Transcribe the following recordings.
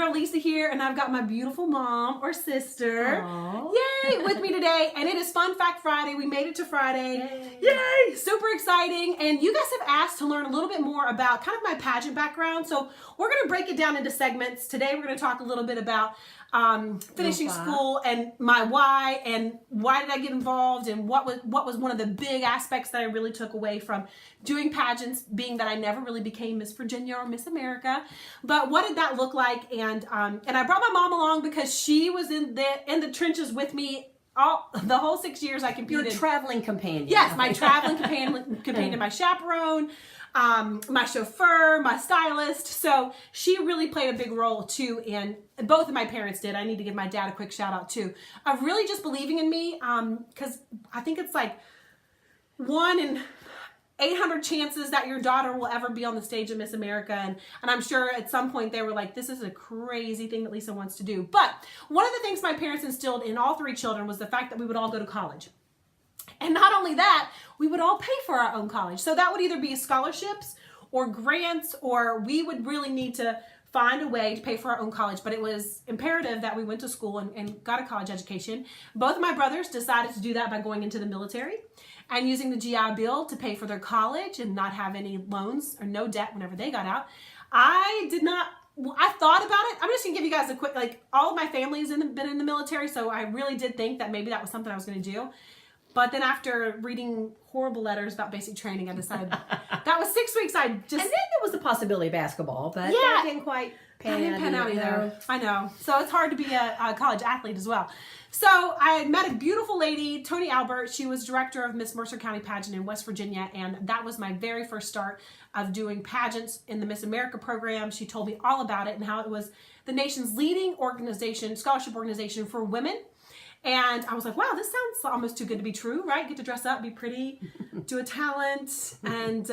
girl Lisa here, and I've got my beautiful mom or sister, Aww. yay, with me today. And it is Fun Fact Friday. We made it to Friday. Yay! Super exciting. And you guys have asked to learn a little bit more about kind of my pageant background. So we're going to break it down into segments. Today we're going to talk a little bit about finishing school and my why, and why did I get involved, and what was one of the big aspects that I really took away from doing pageants, being that I never really became Miss Virginia or Miss America. But what did that look like? And I brought my mom along because she was in the trenches with me the whole 6 years I competed. Your traveling companion. Yes, my traveling companion, my chaperone, my chauffeur, my stylist. So she really played a big role too, and both of my parents did. I need to give my dad a quick shout out too, of really just believing in me, because I think it's like 1 in 800 chances that your daughter will ever be on the stage of Miss America. And I'm sure at some point they were like, this is a crazy thing that Lisa wants to do. But one of the things my parents instilled in all 3 children was the fact that we would all go to college. And not only that, we would all pay for our own college. So that would either be scholarships or grants, or we would really need to find a way to pay for our own college. But it was imperative that we went to school and got a college education. Both of my brothers decided to do that by going into the military and using the GI Bill to pay for their college and not have any loans or no debt whenever they got out. I did not. I thought about it. I'm just gonna give you guys a quick, like, all of my family has been in the military, so I really did think that maybe that was something I was gonna do. But then after reading horrible letters about basic training, I decided that was 6 weeks. And then there was the possibility of basketball, but that didn't quite pan out either. I know. So it's hard to be a college athlete as well. So I had met a beautiful lady, Tony Albert. She was director of Miss Mercer County Pageant in West Virginia, and that was my very first start of doing pageants in the Miss America program. She told me all about it and how it was the nation's leading scholarship organization for women. And I was like, wow, this sounds almost too good to be true, right? Get to dress up, be pretty, do a talent, and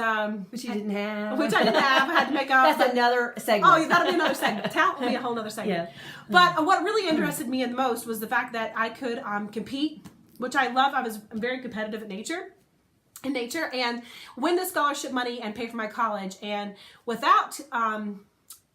which you didn't have. Which I didn't have. I had to make up. That's another segment. Oh, that'll be another segment. Talent will be a whole other segment. Yeah. But what really interested me the most was the fact that I could compete, which I love. I'm very competitive in nature, and win the scholarship money and pay for my college. And without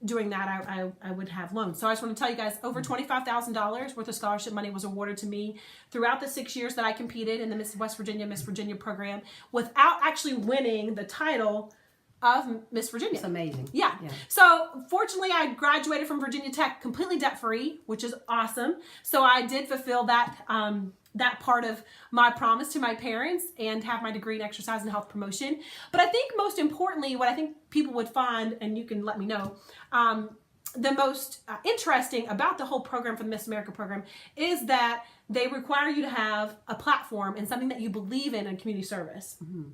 doing that, I would have loans. So I just want to tell you guys, over $25,000 worth of scholarship money was awarded to me throughout the 6 years that I competed in the Miss Virginia program, without actually winning the title of Miss Virginia. It's amazing. Yeah. So fortunately, I graduated from Virginia Tech completely debt-free, which is awesome. So I did fulfill that part of my promise to my parents and have my degree in exercise and health promotion. But I think most importantly, what I think people would find, and you can let me know, the most interesting about the whole program for the Miss America program is that they require you to have a platform and something that you believe in community service. Mm-hmm.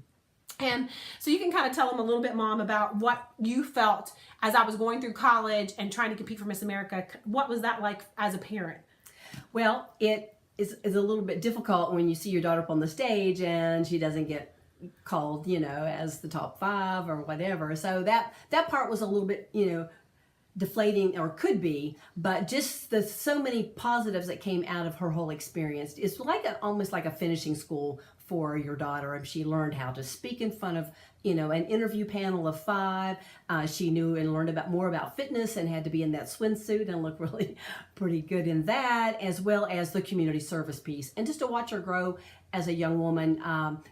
And so you can kind of tell them a little bit, Mom, about what you felt as I was going through college and trying to compete for Miss America. What was that like as a parent? Well, it is a little bit difficult when you see your daughter up on the stage and she doesn't get called, as the top 5 or whatever. So that part was a little bit, deflating, or could be, but just so many positives that came out of her whole experience. It's like almost like a finishing school for your daughter. And she learned how to speak in front of, an interview panel of 5. She knew and learned more about fitness and had to be in that swimsuit and look really pretty good in that, as well as the community service piece. And just to watch her grow as a young woman,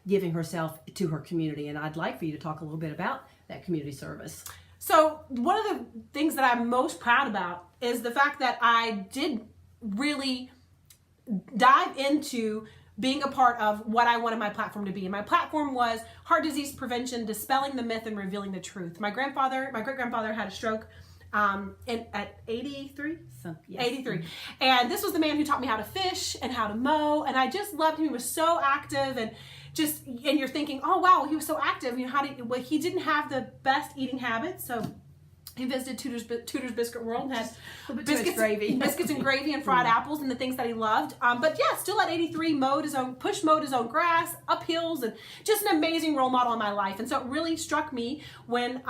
giving herself to her community. And I'd like for you to talk a little bit about that community service. So one of the things that I'm most proud about is the fact that I did really dive into being a part of what I wanted my platform to be. And my platform was heart disease prevention, dispelling the myth, and revealing the truth. My great-grandfather had a stroke at 83? Yes. 83. And this was the man who taught me how to fish and how to mow. And I just loved him. He was so active, and you're thinking, oh wow, he was so active. He didn't have the best eating habits, so he visited Tudor's Biscuit World and had biscuits and gravy and fried apples and the things that he loved. But yeah, still at 83, mowed his own grass, up hills, and just an amazing role model in my life. And so it really struck me when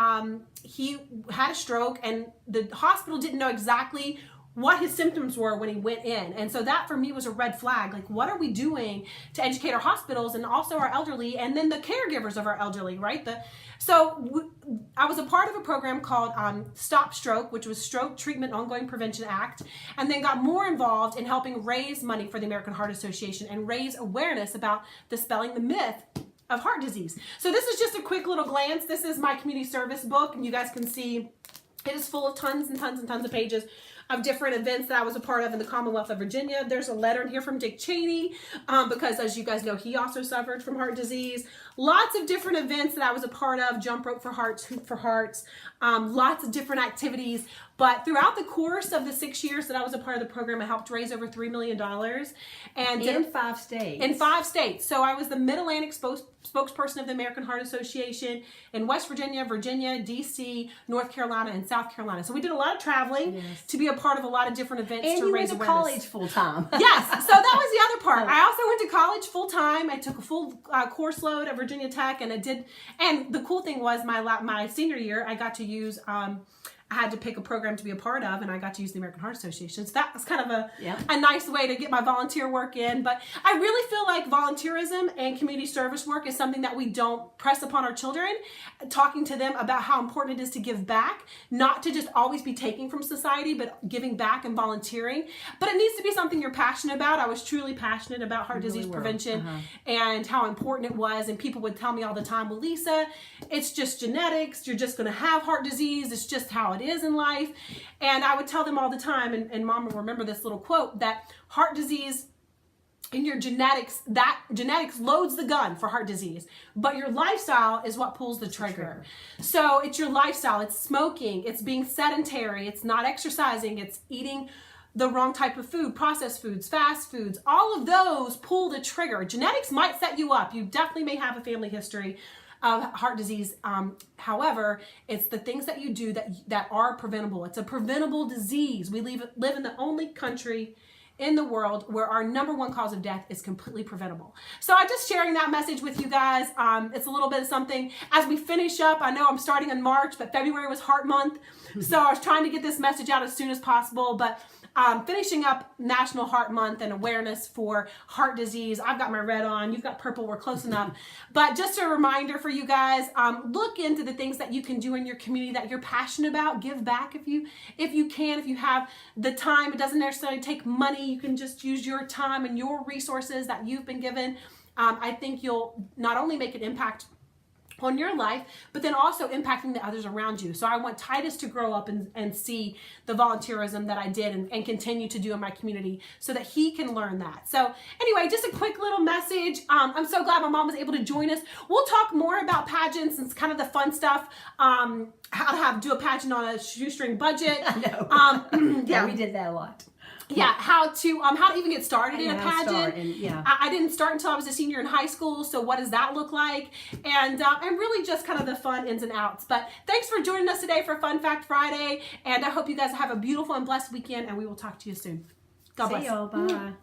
he had a stroke and the hospital didn't know exactly what his symptoms were when he went in. And so that for me was a red flag. Like, what are we doing to educate our hospitals and also our elderly and then the caregivers of our elderly, right? I was a part of a program called Stop Stroke, which was Stroke Treatment Ongoing Prevention Act, and then got more involved in helping raise money for the American Heart Association and raise awareness about dispelling the myth of heart disease. So this is just a quick little glance. This is my community service book, and you guys can see it is full of tons and tons and tons of pages of different events that I was a part of in the Commonwealth of Virginia. There's a letter in here from Dick Cheney, because as you guys know, he also suffered from heart disease. Lots of different events that I was a part of, jump rope for hearts, hoop for hearts, lots of different activities. But throughout the course of the 6 years that I was a part of the program, I helped raise over $3 million. And in 5 states. In 5 states. So I was the Mid-Atlantic spokesperson of the American Heart Association in West Virginia, Virginia, D.C., North Carolina, and South Carolina. So we did a lot of traveling to be a part of a lot of different events and to raise awareness. And you went to college full time. Yes, so that was the other part. I also went to college full time. I took a full course load at Virginia Tech, and and the cool thing was my senior year, I got to use, I had to pick a program to be a part of, and I got to use the American Heart Association. So that was kind of a nice way to get my volunteer work in. But I really feel like volunteerism and community service work is something that we don't press upon our children, talking to them about how important it is to give back, not to just always be taking from society, but giving back and volunteering. But it needs to be something you're passionate about. I was truly passionate about heart disease prevention and how important it was. And people would tell me all the time, well, Lisa, it's just genetics. You're just going to have heart disease. It's just how it is in life. And I would tell them all the time, and Mom will remember this little quote, that heart disease in your genetics, that genetics loads the gun for heart disease, but your lifestyle is what pulls the trigger. So it's your lifestyle. It's smoking, it's being sedentary, it's not exercising, it's eating the wrong type of food, processed foods, fast foods. All of those pull the trigger. Genetics might set you up. You definitely may have a family history of heart disease. However, it's the things that you do that are preventable. It's a preventable disease. We live in the only country in the world where our #1 cause of death is completely preventable. So I'm just sharing that message with you guys. It's a little bit of something as we finish up. I know I'm starting in March, but February was Heart Month. So I was trying to get this message out as soon as possible, but finishing up National Heart Month and awareness for heart disease. I've got my red on, you've got purple, we're close enough. But just a reminder for you guys, look into the things that you can do in your community that you're passionate about. Give back if you can, if you have the time. It doesn't necessarily take money. You can just use your time and your resources that you've been given. I think you'll not only make an impact on your life, but then also impacting the others around you. So I want Titus to grow up and see the volunteerism that I did and continue to do in my community so that he can learn that. So anyway, just a quick little message. I'm so glad my mom was able to join us. We'll talk more about pageants and kind of the fun stuff. How to do a pageant on a shoestring budget. I know. Yeah, we did that a lot. Yeah, how to even get started in a pageant. I didn't start until I was a senior in high school, so what does that look like? And really just kind of the fun ins and outs. But thanks for joining us today for Fun Fact Friday, and I hope you guys have a beautiful and blessed weekend, and we will talk to you soon. God bless. See y'all. Bye.